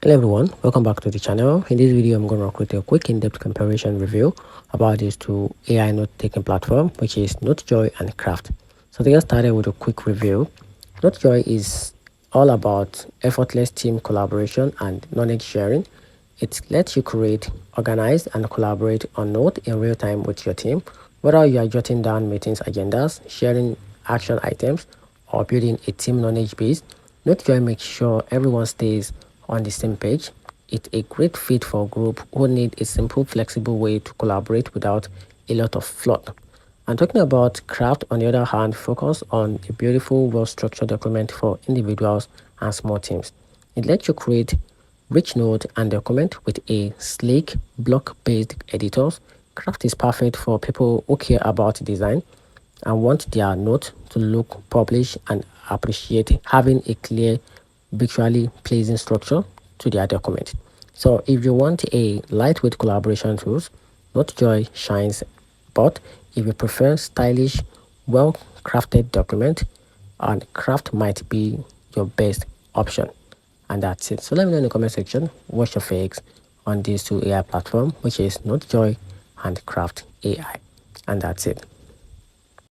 Hello everyone, welcome back to the channel. In this video, I'm going to create a quick in-depth comparison review about these two AI note-taking platform, which is Notejoy and Craft. So to get started with a quick review, Notejoy is all about effortless team collaboration and knowledge sharing. It lets you create, organize, and collaborate on Note in real time with your team, whether you are jotting down meetings agendas, sharing action items, or building a team knowledge base. Notejoy makes sure everyone stays on the same page. It's a great fit for a group who need a simple, flexible way to collaborate without a lot of fluff. And talking about Craft, on the other hand, focus on a beautiful, well-structured document for individuals and small teams. It lets you create rich note and document with a sleek, block-based editors. Craft is perfect for people who care about design and want their note to look published and appreciate having a clear, visually pleasing structure to their document. So if you want a lightweight collaboration tools, Notejoy shines, but if you prefer stylish, well-crafted document, and Craft might be your best option. And that's it. So let me know in the comment section what's your fakes on these two AI platforms, which is Notejoy and Craft AI. And that's it.